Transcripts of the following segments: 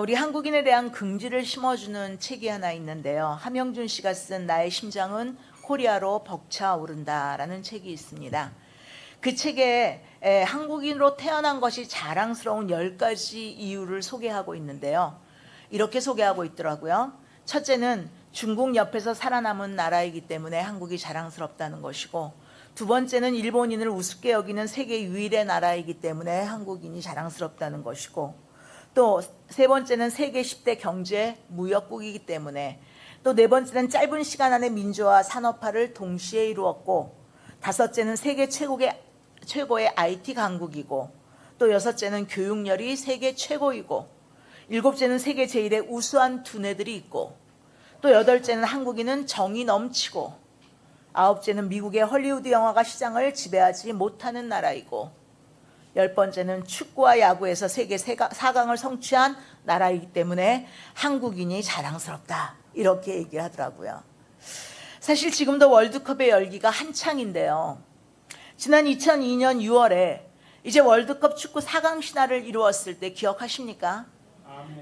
우리 한국인에 대한 긍지를 심어주는 책이 하나 있는데요. 함영준 씨가 쓴 나의 심장은 코리아로 벅차오른다라는 책이 있습니다. 그 책에 한국인으로 태어난 것이 자랑스러운 10가지 이유를 소개하고 있는데요. 이렇게 소개하고 있더라고요. 첫째는 중국 옆에서 살아남은 나라이기 때문에 한국이 자랑스럽다는 것이고, 두 번째는 일본인을 우습게 여기는 세계 유일의 나라이기 때문에 한국인이 자랑스럽다는 것이고, 또 세 번째는 세계 10대 경제 무역국이기 때문에, 또 네 번째는 짧은 시간 안에 민주화 산업화를 동시에 이루었고, 다섯째는 세계 최고의 IT 강국이고, 또 여섯째는 교육열이 세계 최고이고, 일곱째는 세계 제1의 우수한 두뇌들이 있고, 또 여덟째는 한국인은 정이 넘치고, 아홉째는 미국의 헐리우드 영화가 시장을 지배하지 못하는 나라이고, 10번째는 축구와 야구에서 세계 4강을 성취한 나라이기 때문에 한국인이 자랑스럽다, 이렇게 얘기를 하더라고요. 사실 지금도 월드컵의 열기가 한창인데요. 지난 2002년 6월에 이제 월드컵 축구 4강 신화를 이루었을 때 기억하십니까?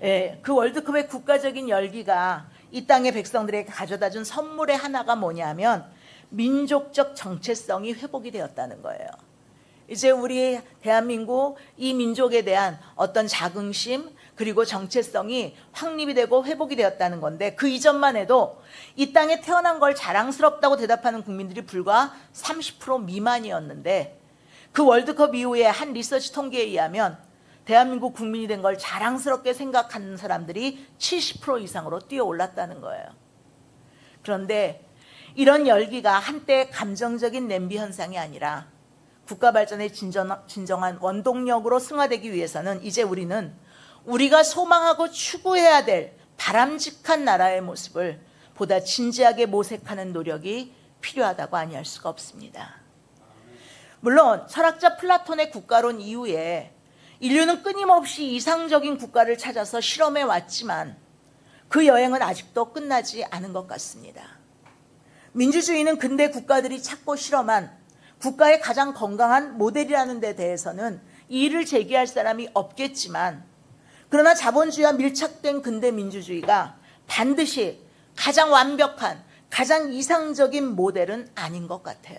예, 그 월드컵의 국가적인 열기가 이 땅의 백성들에게 가져다준 선물의 하나가 뭐냐면 민족적 정체성이 회복이 되었다는 거예요. 이제 우리 대한민국 이 민족에 대한 어떤 자긍심 그리고 정체성이 확립이 되고 회복이 되었다는 건데, 그 이전만 해도 이 땅에 태어난 걸 자랑스럽다고 대답하는 국민들이 불과 30% 미만이었는데, 그 월드컵 이후에 한 리서치 통계에 의하면 대한민국 국민이 된 걸 자랑스럽게 생각하는 사람들이 70% 이상으로 뛰어올랐다는 거예요. 그런데 이런 열기가 한때 감정적인 냄비 현상이 아니라 국가 발전의 진정한 원동력으로 승화되기 위해서는 이제 우리는 우리가 소망하고 추구해야 될 바람직한 나라의 모습을 보다 진지하게 모색하는 노력이 필요하다고 아니할 수가 없습니다. 물론 철학자 플라톤의 국가론 이후에 인류는 끊임없이 이상적인 국가를 찾아서 실험해 왔지만 그 여행은 아직도 끝나지 않은 것 같습니다. 민주주의는 근대 국가들이 찾고 실험한 국가의 가장 건강한 모델이라는 데 대해서는 이의를 제기할 사람이 없겠지만, 그러나 자본주의와 밀착된 근대 민주주의가 반드시 가장 완벽한, 가장 이상적인 모델은 아닌 것 같아요.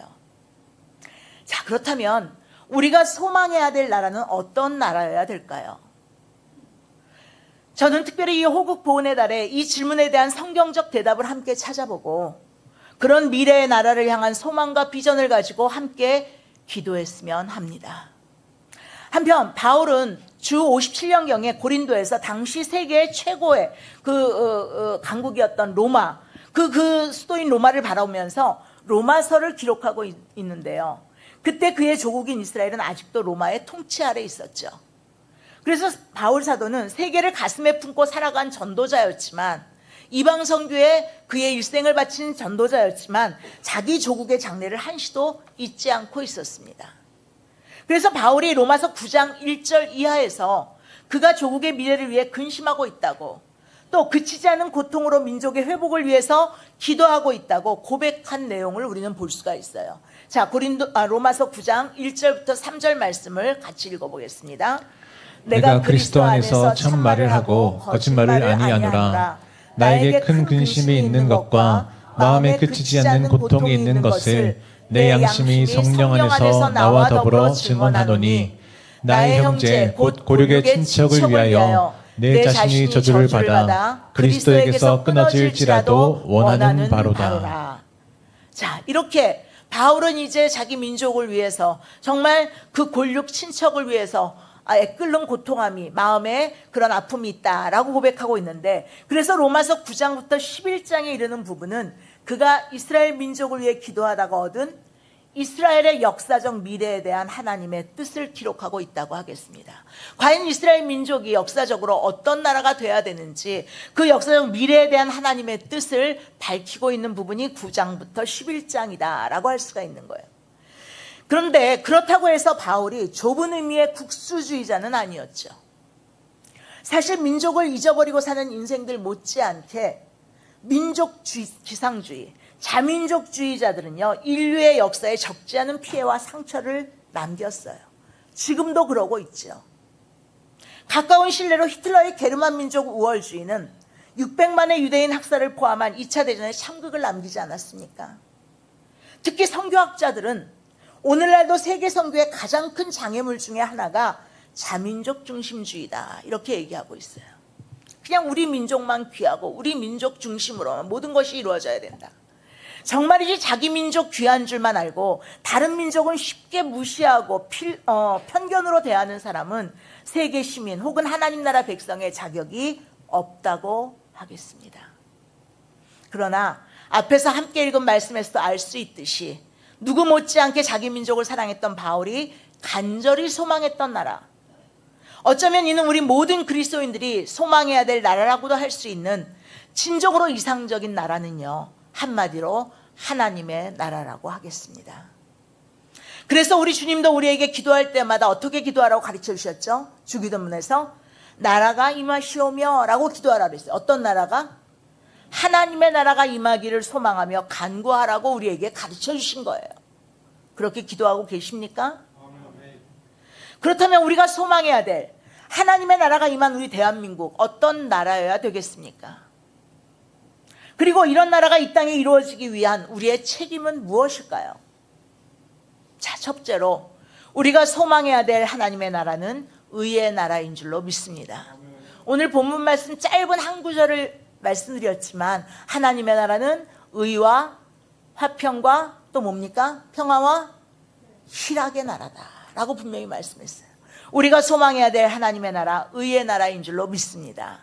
자, 그렇다면 우리가 소망해야 될 나라는 어떤 나라여야 될까요? 저는 특별히 이 호국 보훈의 달에 이 질문에 대한 성경적 대답을 함께 찾아보고 그런 미래의 나라를 향한 소망과 비전을 가지고 함께 기도했으면 합니다. 한편 바울은 주 57년경에 고린도에서 당시 세계 최고의 강국이었던 로마, 그 수도인 로마를 바라보면서 로마서를 기록하고 있는데요. 그때 그의 조국인 이스라엘은 아직도 로마의 통치 아래 있었죠. 그래서 바울 사도는 세계를 가슴에 품고 살아간 전도자였지만, 이방 선교에 그의 일생을 바친 전도자였지만 자기 조국의 장래를 한시도 잊지 않고 있었습니다. 그래서 바울이 로마서 9장 1절 이하에서 그가 조국의 미래를 위해 근심하고 있다고, 또 그치지 않은 고통으로 민족의 회복을 위해서 기도하고 있다고 고백한 내용을 우리는 볼 수가 있어요. 자, 로마서 9장 1절부터 3절 말씀을 같이 읽어보겠습니다. 내가 그리스도 안에서 참말을 하고 거짓말을 아니하노라. 나에게 큰 근심이 있는 것과 마음에 그치지 않는 고통이 있는 것을 내 양심이 성령 안에서 나와 더불어 증언하노니, 나의 형제 곧 고륙의 친척을 위하여 내 자신이 저주를 받아 그리스도에게서 끊어질지라도 원하는 바로다. 자, 이렇게 바울은 이제 자기 민족을 위해서, 정말 그 골육 친척을 위해서 애끓는 고통함이, 마음에 그런 아픔이 있다라고 고백하고 있는데, 그래서 로마서 9장부터 11장에 이르는 부분은 그가 이스라엘 민족을 위해 기도하다가 얻은 이스라엘의 역사적 미래에 대한 하나님의 뜻을 기록하고 있다고 하겠습니다. 과연 이스라엘 민족이 역사적으로 어떤 나라가 돼야 되는지 그 역사적 미래에 대한 하나님의 뜻을 밝히고 있는 부분이 9장부터 11장이다라고 할 수가 있는 거예요. 그런데 그렇다고 해서 바울이 좁은 의미의 국수주의자는 아니었죠. 사실 민족을 잊어버리고 사는 인생들 못지않게 지상주의, 자민족주의자들은요, 인류의 역사에 적지 않은 피해와 상처를 남겼어요. 지금도 그러고 있죠. 가까운 신뢰로 히틀러의 게르만 민족 우월주의는 600만의 유대인 학살을 포함한 2차 대전에 참극을 남기지 않았습니까? 특히 선교학자들은 오늘날도 세계 선교의 가장 큰 장애물 중에 하나가 자민족 중심주의다, 이렇게 얘기하고 있어요. 그냥 우리 민족만 귀하고 우리 민족 중심으로만 모든 것이 이루어져야 된다. 정말이지 자기 민족 귀한 줄만 알고 다른 민족은 쉽게 무시하고 편견으로 대하는 사람은 세계 시민 혹은 하나님 나라 백성의 자격이 없다고 하겠습니다. 그러나 앞에서 함께 읽은 말씀에서도 알 수 있듯이 누구 못지않게 자기 민족을 사랑했던 바울이 간절히 소망했던 나라, 어쩌면 이는 우리 모든 그리스도인들이 소망해야 될 나라라고도 할 수 있는 진정으로 이상적인 나라는요, 한마디로 하나님의 나라라고 하겠습니다. 그래서 우리 주님도 우리에게 기도할 때마다 어떻게 기도하라고 가르쳐 주셨죠? 주기도문에서 나라가 임하시오며 라고 기도하라고 했어요. 어떤 나라가? 하나님의 나라가 임하기를 소망하며 간구하라고 우리에게 가르쳐 주신 거예요. 그렇게 기도하고 계십니까? 그렇다면 우리가 소망해야 될 하나님의 나라가 임한 우리 대한민국, 어떤 나라여야 되겠습니까? 그리고 이런 나라가 이 땅에 이루어지기 위한 우리의 책임은 무엇일까요? 자, 첫째로 우리가 소망해야 될 하나님의 나라는 의의 나라인 줄로 믿습니다. 오늘 본문 말씀 짧은 한 구절을 말씀드렸지만 하나님의 나라는 의와 화평과 또 뭡니까? 평화와 희락의 나라다라고 분명히 말씀했어요. 우리가 소망해야 될 하나님의 나라, 의의 나라인 줄로 믿습니다.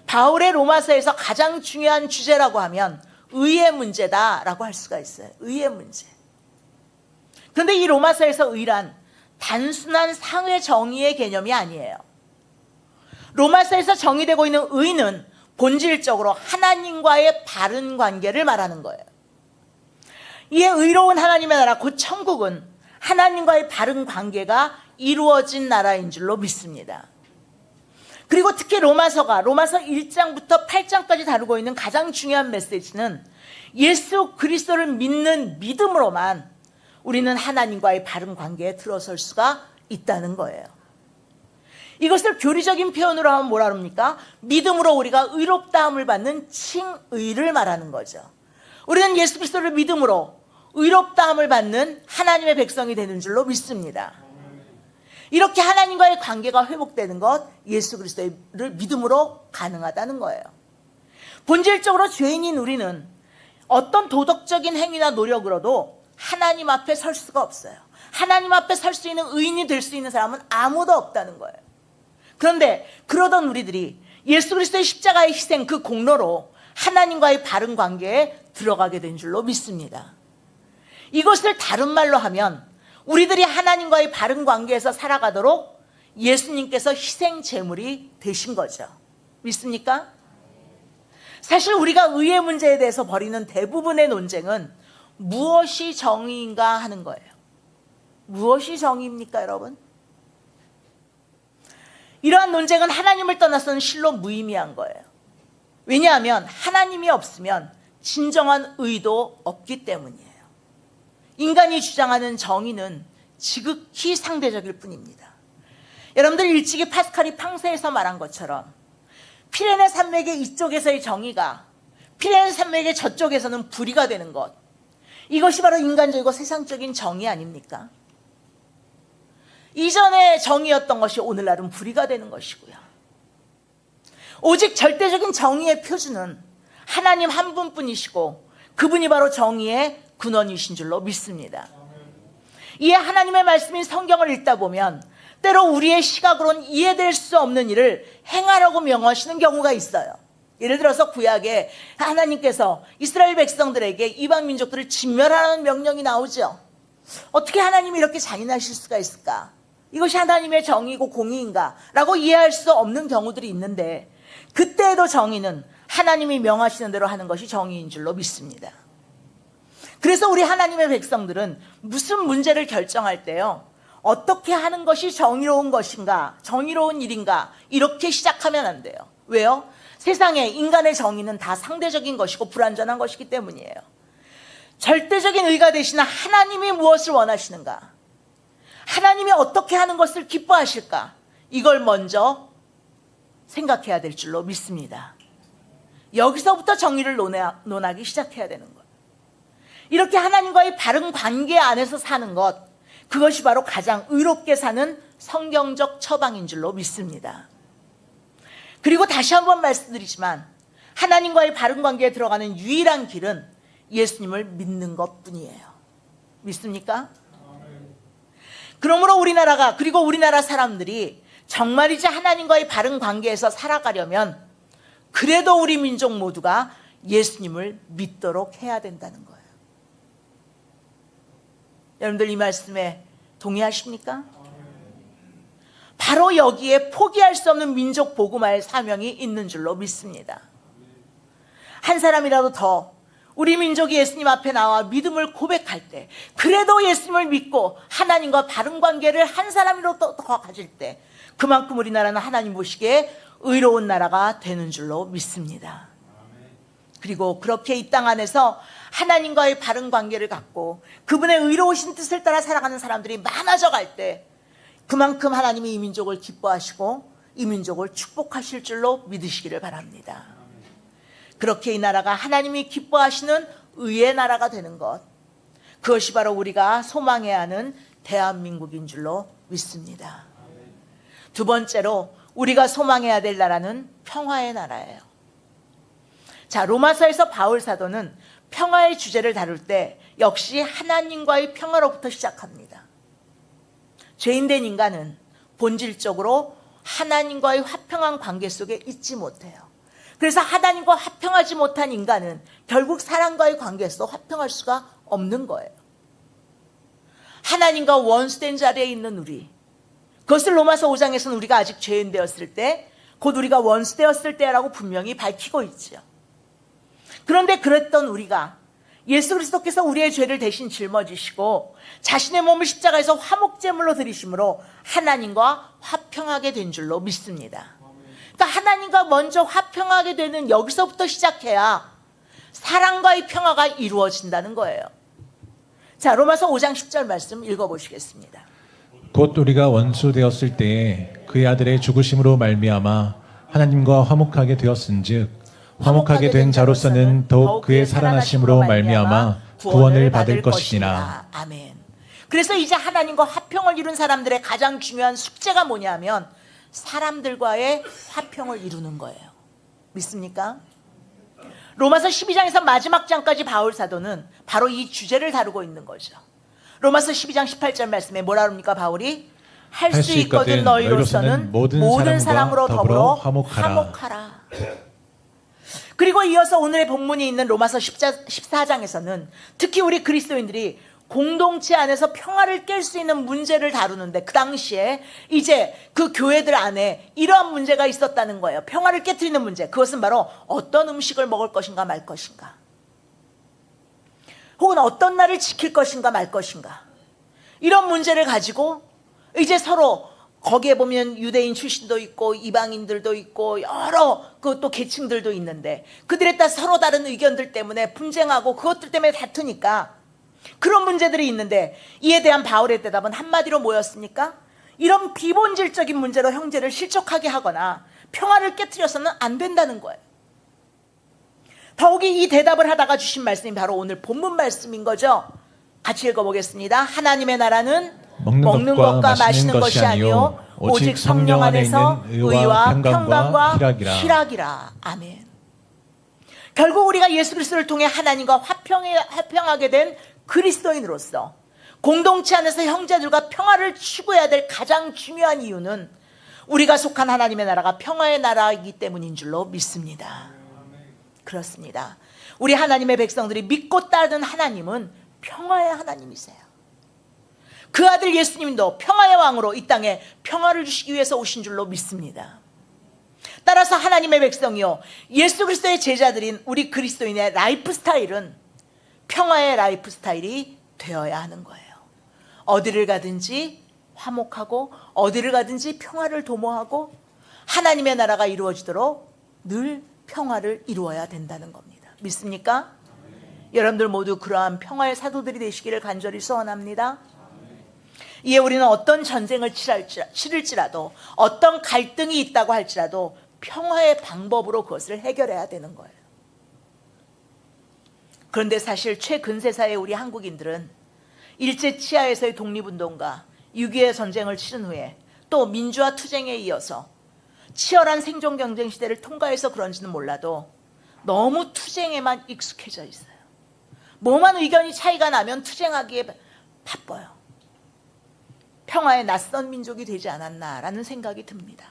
바울의 로마서에서 가장 중요한 주제라고 하면 의의 문제다라고 할 수가 있어요. 의의 문제. 그런데 이 로마서에서 의란 단순한 상의 정의의 개념이 아니에요. 로마서에서 정의되고 있는 의는 본질적으로 하나님과의 바른 관계를 말하는 거예요. 이에 의로운 하나님의 나라, 곧 천국은 하나님과의 바른 관계가 이루어진 나라인 줄로 믿습니다. 그리고 특히 로마서 1장부터 8장까지 다루고 있는 가장 중요한 메시지는 예수 그리스도를 믿는 믿음으로만 우리는 하나님과의 바른 관계에 들어설 수가 있다는 거예요. 이것을 교리적인 표현으로 하면 뭐라 합니까? 믿음으로 우리가 의롭다함을 받는 칭의를 말하는 거죠. 우리는 예수 그리스도를 믿음으로 의롭다함을 받는 하나님의 백성이 되는 줄로 믿습니다. 이렇게 하나님과의 관계가 회복되는 것, 예수 그리스도를 믿음으로 가능하다는 거예요. 본질적으로 죄인인 우리는 어떤 도덕적인 행위나 노력으로도 하나님 앞에 설 수가 없어요. 하나님 앞에 설 수 있는 의인이 될 수 있는 사람은 아무도 없다는 거예요. 그런데 그러던 우리들이 예수 그리스도의 십자가의 희생, 그 공로로 하나님과의 바른 관계에 들어가게 된 줄로 믿습니다. 이것을 다른 말로 하면 우리들이 하나님과의 바른 관계에서 살아가도록 예수님께서 희생 제물이 되신 거죠. 믿습니까? 사실 우리가 의의 문제에 대해서 벌이는 대부분의 논쟁은 무엇이 정의인가 하는 거예요. 무엇이 정의입니까, 여러분? 이러한 논쟁은 하나님을 떠나서는 실로 무의미한 거예요. 왜냐하면 하나님이 없으면 진정한 의도 없기 때문이에요. 인간이 주장하는 정의는 지극히 상대적일 뿐입니다. 여러분들 일찍이 파스칼이 팡세에서 말한 것처럼 피레네 산맥의 이쪽에서의 정의가 피레네 산맥의 저쪽에서는 불의가 되는 것, 이것이 바로 인간적이고 세상적인 정의 아닙니까? 이전의 정의였던 것이 오늘날은 불의가 되는 것이고요. 오직 절대적인 정의의 표준은 하나님 한 분뿐이시고 그분이 바로 정의의 근원이신 줄로 믿습니다. 이에 하나님의 말씀인 성경을 읽다 보면 때로 우리의 시각으로는 이해될 수 없는 일을 행하라고 명하시는 경우가 있어요. 예를 들어서 구약에 하나님께서 이스라엘 백성들에게 이방 민족들을 진멸하라는 명령이 나오죠. 어떻게 하나님이 이렇게 잔인하실 수가 있을까? 이것이 하나님의 정의고 공의인가? 라고 이해할 수 없는 경우들이 있는데 그때에도 정의는 하나님이 명하시는 대로 하는 것이 정의인 줄로 믿습니다. 그래서 우리 하나님의 백성들은 무슨 문제를 결정할 때요, 어떻게 하는 것이 정의로운 것인가, 정의로운 일인가, 이렇게 시작하면 안 돼요. 왜요? 세상에 인간의 정의는 다 상대적인 것이고 불완전한 것이기 때문이에요. 절대적인 의가 되시는 하나님이 무엇을 원하시는가, 하나님이 어떻게 하는 것을 기뻐하실까, 이걸 먼저 생각해야 될 줄로 믿습니다. 여기서부터 정의를 논하기 시작해야 되는 것. 이렇게 하나님과의 바른 관계 안에서 사는 것, 그것이 바로 가장 의롭게 사는 성경적 처방인 줄로 믿습니다. 그리고 다시 한번 말씀드리지만 하나님과의 바른 관계에 들어가는 유일한 길은 예수님을 믿는 것뿐이에요. 믿습니까? 그러므로 우리나라가, 그리고 우리나라 사람들이 정말이지 하나님과의 바른 관계에서 살아가려면 그래도 우리 민족 모두가 예수님을 믿도록 해야 된다는 거예요. 여러분들 이 말씀에 동의하십니까? 바로 여기에 포기할 수 없는 민족 복음화의 사명이 있는 줄로 믿습니다. 한 사람이라도 더 우리 민족이 예수님 앞에 나와 믿음을 고백할 때, 그래도 예수님을 믿고 하나님과 바른 관계를 한 사람이라도 더 가질 때, 그만큼 우리나라는 하나님 보시기에 의로운 나라가 되는 줄로 믿습니다. 그리고 그렇게 이 땅 안에서 하나님과의 바른 관계를 갖고 그분의 의로우신 뜻을 따라 살아가는 사람들이 많아져 갈 때, 그만큼 하나님이 이 민족을 기뻐하시고 이 민족을 축복하실 줄로 믿으시기를 바랍니다. 그렇게 이 나라가 하나님이 기뻐하시는 의의 나라가 되는 것, 그것이 바로 우리가 소망해야 하는 대한민국인 줄로 믿습니다. 두 번째로 우리가 소망해야 될 나라는 평화의 나라예요. 자, 로마서에서 바울 사도는 평화의 주제를 다룰 때 역시 하나님과의 평화로부터 시작합니다. 죄인된 인간은 본질적으로 하나님과의 화평한 관계 속에 있지 못해요. 그래서 하나님과 화평하지 못한 인간은 결국 사람과의 관계에서 화평할 수가 없는 거예요. 하나님과 원수된 자리에 있는 우리, 그것을 로마서 5장에서는 우리가 아직 죄인 되었을 때, 곧 우리가 원수 되었을 때라고 분명히 밝히고 있죠. 그런데 그랬던 우리가 예수 그리스도께서 우리의 죄를 대신 짊어지시고 자신의 몸을 십자가에서 화목제물로 드리심으로 하나님과 화평하게 된 줄로 믿습니다. 그러니까 하나님과 먼저 화평하게 되는 여기서부터 시작해야 사랑과의 평화가 이루어진다는 거예요. 자, 로마서 5장 10절 말씀 읽어보시겠습니다. 곧 우리가 원수 되었을 때에 그의 아들의 죽으심으로 말미암아 하나님과 화목하게 되었은즉 화목하게 된 자로서는 더욱 그의 살아나심으로 말미암아 구원을 받을 것이니라. 아멘. 그래서 이제 하나님과 화평을 이룬 사람들의 가장 중요한 숙제가 뭐냐면 사람들과의 화평을 이루는 거예요. 믿습니까? 로마서 12장에서 마지막 장까지 바울 사도는 바로 이 주제를 다루고 있는 거죠. 로마서 12장 18절 말씀에 뭐라 합니까 바울이? 할 수 있거든 너희로서는 모든 사람으로 더불어 화목하라. 그리고 이어서 오늘의 본문이 있는 로마서 14장에서는 특히 우리 그리스도인들이 공동체 안에서 평화를 깰 수 있는 문제를 다루는데, 그 당시에 이제 그 교회들 안에 이러한 문제가 있었다는 거예요. 평화를 깨트리는 문제. 그것은 바로 어떤 음식을 먹을 것인가 말 것인가, 혹은 어떤 날을 지킬 것인가 말 것인가, 이런 문제를 가지고 이제 서로, 거기에 보면 유대인 출신도 있고 이방인들도 있고 여러 또 계층들도 있는데 그들에 따라 서로 다른 의견들 때문에 분쟁하고 그것들 때문에 다투니까 그런 문제들이 있는데, 이에 대한 바울의 대답은 한마디로 뭐였습니까? 이런 비본질적인 문제로 형제를 실족하게 하거나 평화를 깨트려서는 안 된다는 거예요. 더욱이 이 대답을 하다가 주신 말씀이 바로 오늘 본문 말씀인 거죠. 같이 읽어보겠습니다. 하나님의 나라는 먹는 것과 마시는 것이 아니요 오직 성령 안에서 의와 평강과 희락이라. 아멘. 결국 우리가 예수 그리스도를 통해 하나님과 화평하게 된 그리스도인으로서 공동체 안에서 형제들과 평화를 추구해야 될 가장 중요한 이유는 우리가 속한 하나님의 나라가 평화의 나라이기 때문인 줄로 믿습니다. 그렇습니다. 우리 하나님의 백성들이 믿고 따르는 하나님은 평화의 하나님이세요. 그 아들 예수님도 평화의 왕으로 이 땅에 평화를 주시기 위해서 오신 줄로 믿습니다. 따라서 하나님의 백성이요 예수 그리스도의 제자들인 우리 그리스도인의 라이프 스타일은 평화의 라이프 스타일이 되어야 하는 거예요. 어디를 가든지 화목하고 어디를 가든지 평화를 도모하고 하나님의 나라가 이루어지도록 늘 평화를 이루어야 된다는 겁니다. 믿습니까? 여러분들 모두 그러한 평화의 사도들이 되시기를 간절히 소원합니다. 이에 우리는 어떤 전쟁을 치를지라도, 어떤 갈등이 있다고 할지라도 평화의 방법으로 그것을 해결해야 되는 거예요. 그런데 사실 최근세사의 우리 한국인들은 일제 치하에서의 독립운동과 6.25 전쟁을 치른 후에 또 민주화 투쟁에 이어서 치열한 생존 경쟁 시대를 통과해서 그런지는 몰라도 너무 투쟁에만 익숙해져 있어요. 뭐만 의견이 차이가 나면 투쟁하기에 바빠요. 평화의 낯선 민족이 되지 않았나라는 생각이 듭니다.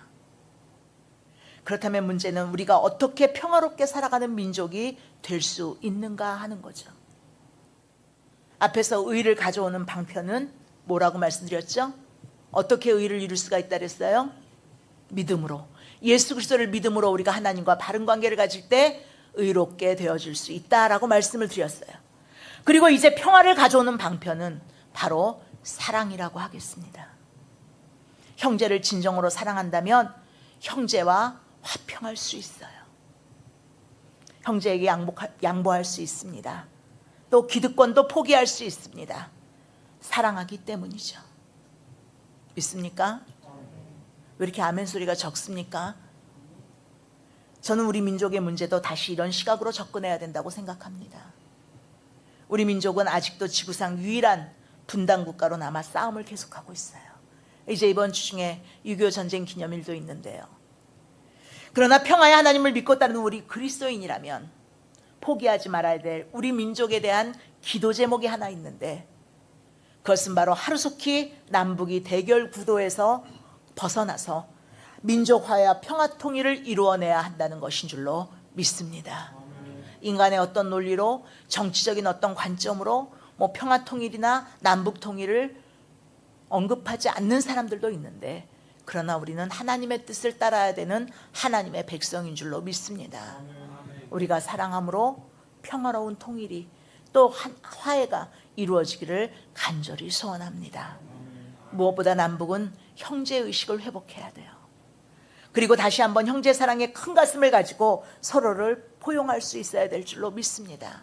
그렇다면 문제는 우리가 어떻게 평화롭게 살아가는 민족이 될 수 있는가 하는 거죠. 앞에서 의를 가져오는 방편은 뭐라고 말씀드렸죠? 어떻게 의를 이룰 수가 있다 그랬어요? 믿음으로. 예수 그리스도를 믿음으로 우리가 하나님과 바른 관계를 가질 때 의롭게 되어질 수 있다라고 말씀을 드렸어요. 그리고 이제 평화를 가져오는 방편은 바로 사랑이라고 하겠습니다. 형제를 진정으로 사랑한다면 형제와 화평할 수 있어요. 형제에게 양보할 수 있습니다. 또 기득권도 포기할 수 있습니다. 사랑하기 때문이죠. 믿습니까? 왜 이렇게 아멘 소리가 적습니까? 저는 우리 민족의 문제도 다시 이런 시각으로 접근해야 된다고 생각합니다. 우리 민족은 아직도 지구상 유일한 분단 국가로 남아 싸움을 계속하고 있어요. 이제 이번 주 중에 6.25 전쟁 기념일도 있는데요. 그러나 평화의 하나님을 믿고 따르는 우리 그리스도인이라면 포기하지 말아야 될 우리 민족에 대한 기도 제목이 하나 있는데, 그것은 바로 하루속히 남북이 대결 구도에서 벗어나서 민족화와 평화 통일을 이루어내야 한다는 것인 줄로 믿습니다. 인간의 어떤 논리로, 정치적인 어떤 관점으로 평화 통일이나 남북 통일을 언급하지 않는 사람들도 있는데, 그러나 우리는 하나님의 뜻을 따라야 되는 하나님의 백성인 줄로 믿습니다. 우리가 사랑함으로 평화로운 통일이 또 화해가 이루어지기를 간절히 소원합니다. 무엇보다 남북은 형제의식을 회복해야 돼요. 그리고 다시 한번 형제 사랑의 큰 가슴을 가지고 서로를 포용할 수 있어야 될 줄로 믿습니다.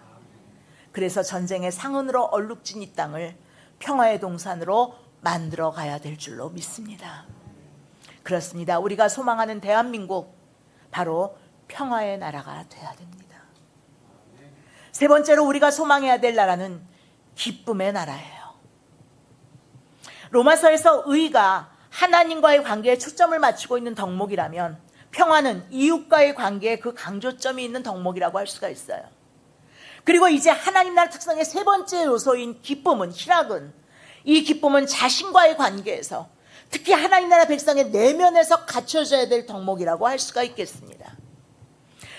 그래서 전쟁의 상흔으로 얼룩진 이 땅을 평화의 동산으로 만들어 가야 될 줄로 믿습니다. 그렇습니다. 우리가 소망하는 대한민국, 바로 평화의 나라가 돼야 됩니다. 세 번째로 우리가 소망해야 될 나라는 기쁨의 나라예요. 로마서에서 의가 하나님과의 관계에 초점을 맞추고 있는 덕목이라면, 평화는 이웃과의 관계에 그 강조점이 있는 덕목이라고 할 수가 있어요. 그리고 이제 하나님 나라 특성의 세 번째 요소인 기쁨은, 희락은, 이 기쁨은 자신과의 관계에서, 특히 하나님 나라 백성의 내면에서 갖춰져야 될 덕목이라고 할 수가 있겠습니다.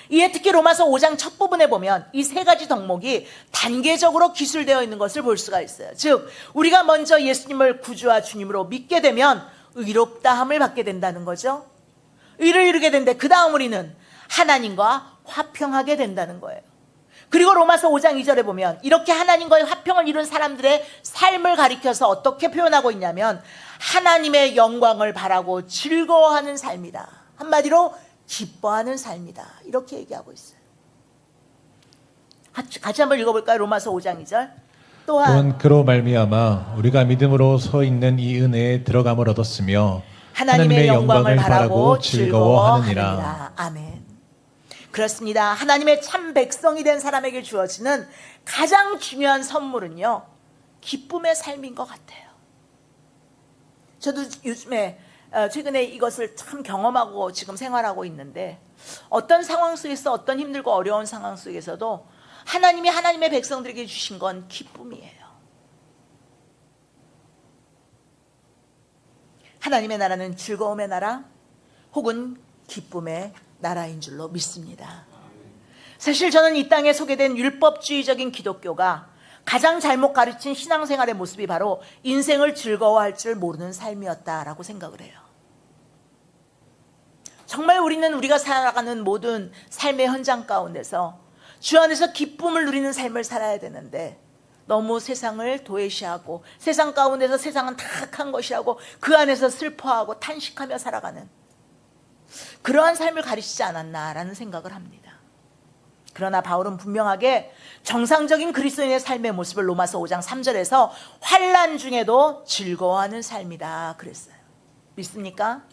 이에 특히 로마서 5장 첫 부분에 보면 이 세 가지 덕목이 단계적으로 기술되어 있는 것을 볼 수가 있어요. 즉, 우리가 먼저 예수님을 구주와 주님으로 믿게 되면 의롭다함을 받게 된다는 거죠. 의를 이루게 되는데 그 다음 우리는 하나님과 화평하게 된다는 거예요. 그리고 로마서 5장 2절에 보면 이렇게 하나님과의 화평을 이룬 사람들의 삶을 가리켜서 어떻게 표현하고 있냐면, 하나님의 영광을 바라고 즐거워하는 삶이다. 한마디로 기뻐하는 삶이다. 이렇게 얘기하고 있어요. 같이 한번 읽어볼까요? 로마서 5장 2절. 또한 그로 말미암아 우리가 믿음으로 서 있는 이 은혜에 들어감을 얻었으며 하나님의 영광을 바라고 즐거워하느니라. 아멘. 그렇습니다. 하나님의 참 백성이 된 사람에게 주어지는 가장 중요한 선물은요, 기쁨의 삶인 것 같아요. 저도 요즘에 최근에 이것을 참 경험하고 지금 생활하고 있는데, 어떤 상황 속에서, 어떤 힘들고 어려운 상황 속에서도 하나님이 하나님의 백성들에게 주신 건 기쁨이에요. 하나님의 나라는 즐거움의 나라 혹은 기쁨의 나라인 줄로 믿습니다. 사실 저는 이 땅에 소개된 율법주의적인 기독교가 가장 잘못 가르친 신앙생활의 모습이 바로 인생을 즐거워할 줄 모르는 삶이었다라고 생각을 해요. 정말 우리가 살아가는 모든 삶의 현장 가운데서 주 안에서 기쁨을 누리는 삶을 살아야 되는데, 너무 세상을 도외시하고 세상 가운데서 세상은 다 악한 것이라고 그 안에서 슬퍼하고 탄식하며 살아가는 그러한 삶을 가르치지 않았나라는 생각을 합니다. 그러나 바울은 분명하게 정상적인 그리스도인의 삶의 모습을 로마서 5장 3절에서 환난 중에도 즐거워하는 삶이다 그랬어요. 믿습니까?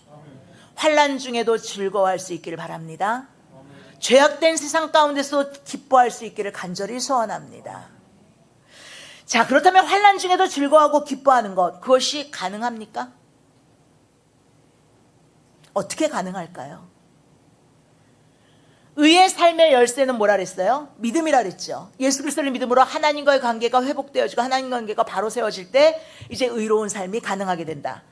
환난 중에도 즐거워할 수 있기를 바랍니다. 죄악된 세상 가운데서 기뻐할 수 있기를 간절히 소원합니다. 자, 그렇다면 환난 중에도 즐거워하고 기뻐하는 것, 그것이 가능합니까? 어떻게 가능할까요? 의의 삶의 열쇠는 뭐라 그랬어요? 믿음이라 그랬죠. 예수 그리스도를 믿음으로 하나님과의 관계가 회복되어지고 하나님과의 관계가 바로 세워질 때 이제 의로운 삶이 가능하게 된다.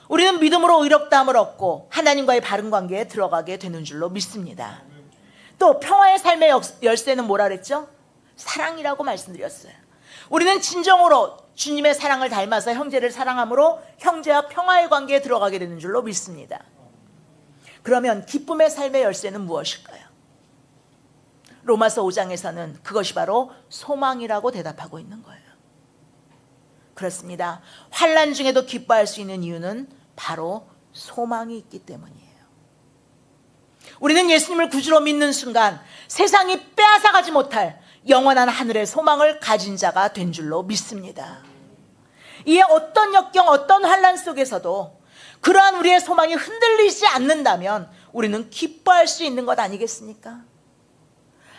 우리는 믿음으로 의롭다함을 얻고 하나님과의 바른 관계에 들어가게 되는 줄로 믿습니다. 또 평화의 삶의 열쇠는 뭐라 그랬죠? 사랑이라고 말씀드렸어요. 우리는 진정으로 주님의 사랑을 닮아서 형제를 사랑함으로 형제와 평화의 관계에 들어가게 되는 줄로 믿습니다. 그러면 기쁨의 삶의 열쇠는 무엇일까요? 로마서 5장에서는 그것이 바로 소망이라고 대답하고 있는 거예요. 그렇습니다. 환난 중에도 기뻐할 수 있는 이유는 바로 소망이 있기 때문이에요. 우리는 예수님을 구주로 믿는 순간 세상이 빼앗아가지 못할 영원한 하늘의 소망을 가진 자가 된 줄로 믿습니다. 이에 어떤 역경, 어떤 환난 속에서도 그러한 우리의 소망이 흔들리지 않는다면 우리는 기뻐할 수 있는 것 아니겠습니까?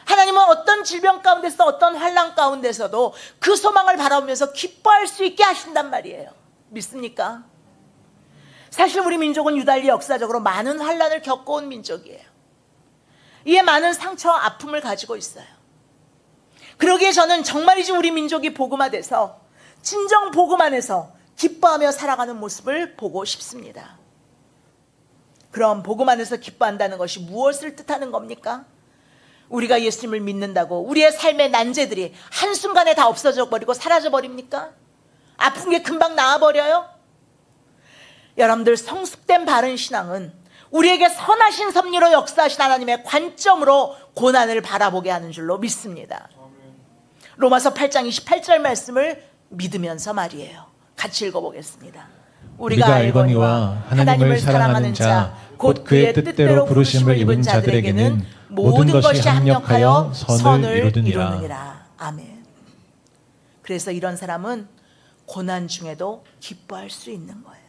하나님은 어떤 질병 가운데서 어떤 환난 가운데서도 그 소망을 바라보면서 기뻐할 수 있게 하신단 말이에요. 믿습니까? 사실 우리 민족은 유달리 역사적으로 많은 환난을 겪어온 민족이에요. 이에 많은 상처와 아픔을 가지고 있어요. 그러기에 저는 정말이지 우리 민족이 복음화돼서 진정 복음 안에서 기뻐하며 살아가는 모습을 보고 싶습니다. 그럼 복음 안에서 기뻐한다는 것이 무엇을 뜻하는 겁니까? 우리가 예수님을 믿는다고 우리의 삶의 난제들이 한순간에 다 없어져 버리고 사라져 버립니까? 아픈 게 금방 나아버려요? 여러분들, 성숙된 바른 신앙은 우리에게 선하신 섭리로 역사하신 하나님의 관점으로 고난을 바라보게 하는 줄로 믿습니다. 로마서 8장 28절 말씀을 믿으면서 말이에요. 같이 읽어보겠습니다. 우리가 알거니와 하나님을 사랑하는 자 곧 그의 뜻대로 부르심을 입은 자들에게는 모든 것이 합력하여 선을 이루느니라. 아멘. 그래서 이런 사람은 고난 중에도 기뻐할 수 있는 거예요.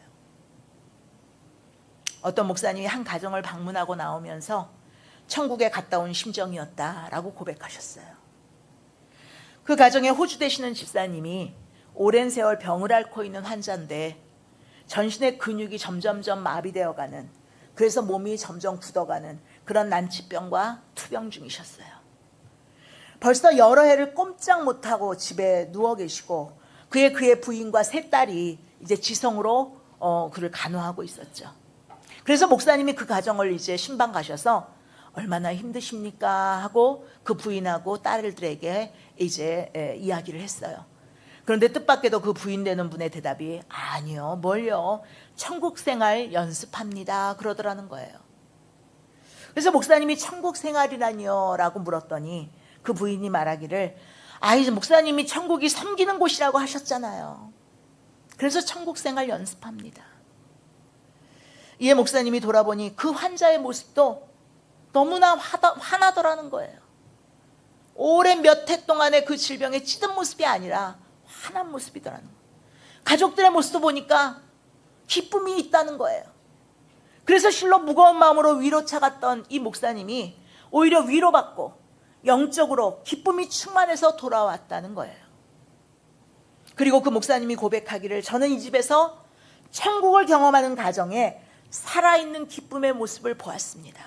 어떤 목사님이 한 가정을 방문하고 나오면서 천국에 갔다 온 심정이었다라고 고백하셨어요. 그 가정에 호주 되시는 집사님이 오랜 세월 병을 앓고 있는 환자인데 전신의 근육이 점점점 마비되어가는, 그래서 몸이 점점 굳어가는 그런 난치병과 투병 중이셨어요. 벌써 여러 해를 꼼짝 못하고 집에 누워 계시고 그의 부인과 세 딸이 이제 지성으로 그를 간호하고 있었죠. 그래서 목사님이 그 가정을 이제 신방 가셔서 얼마나 힘드십니까 하고 그 부인하고 딸들에게 이제 이야기를 했어요. 그런데 뜻밖에도 그 부인 되는 분의 대답이 아니요, 뭘요, 천국 생활 연습합니다 그러더라는 거예요. 그래서 목사님이 천국 생활이라니요 라고 물었더니 그 부인이 말하기를 아이, 목사님이 천국이 섬기는 곳이라고 하셨잖아요. 그래서 천국 생활 연습합니다. 이에 목사님이 돌아보니 그 환자의 모습도 너무나 화나더라는 거예요. 오랜 몇 해 동안의 그 질병에 찌든 모습이 아니라 환한 모습이더라는 거예요. 가족들의 모습도 보니까 기쁨이 있다는 거예요. 그래서 실로 무거운 마음으로 위로차 갔던 이 목사님이 오히려 위로받고 영적으로 기쁨이 충만해서 돌아왔다는 거예요. 그리고 그 목사님이 고백하기를 저는 이 집에서 천국을 경험하는 가정에 살아있는 기쁨의 모습을 보았습니다.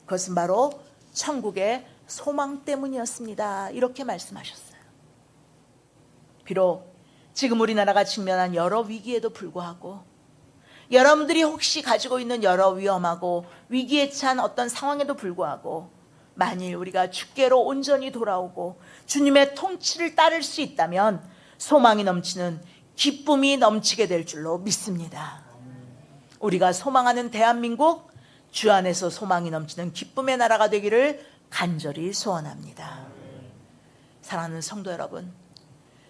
그것은 바로 천국의 소망 때문이었습니다. 이렇게 말씀하셨어요. 비록 지금 우리나라가 직면한 여러 위기에도 불구하고 여러분들이 혹시 가지고 있는 여러 위험하고 위기에 찬 어떤 상황에도 불구하고 만일 우리가 주께로 온전히 돌아오고 주님의 통치를 따를 수 있다면 소망이 넘치는 기쁨이 넘치게 될 줄로 믿습니다. 우리가 소망하는 대한민국, 주 안에서 소망이 넘치는 기쁨의 나라가 되기를 간절히 소원합니다. 사랑하는 성도 여러분,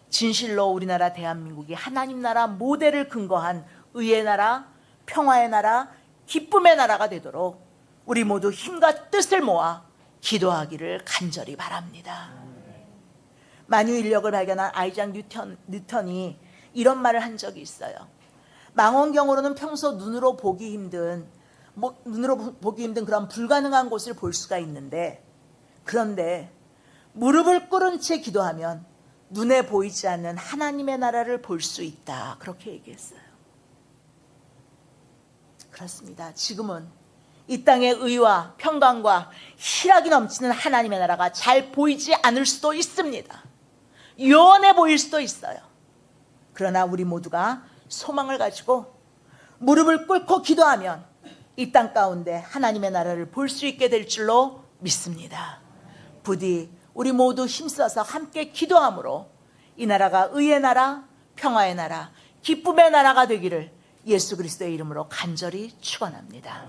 진실로 우리나라 대한민국이 하나님 나라 모델을 근거한 의의 나라, 평화의 나라, 기쁨의 나라가 되도록 우리 모두 힘과 뜻을 모아 기도하기를 간절히 바랍니다. 만유인력을 발견한 아이작 뉴턴이 이런 말을 한 적이 있어요. 망원경으로는 평소 눈으로 보기 힘든 눈으로 보기 힘든 그런 불가능한 곳을 볼 수가 있는데, 그런데 무릎을 꿇은 채 기도하면 눈에 보이지 않는 하나님의 나라를 볼 수 있다. 그렇게 얘기했어요. 그렇습니다. 지금은 이 땅의 의와 평강과 희락이 넘치는 하나님의 나라가 잘 보이지 않을 수도 있습니다. 요원해 보일 수도 있어요. 그러나 우리 모두가 소망을 가지고 무릎을 꿇고 기도하면 이 땅 가운데 하나님의 나라를 볼 수 있게 될 줄로 믿습니다. 부디 우리 모두 힘써서 함께 기도함으로 이 나라가 의의 나라, 평화의 나라, 기쁨의 나라가 되기를 예수 그리스도의 이름으로 간절히 축원합니다.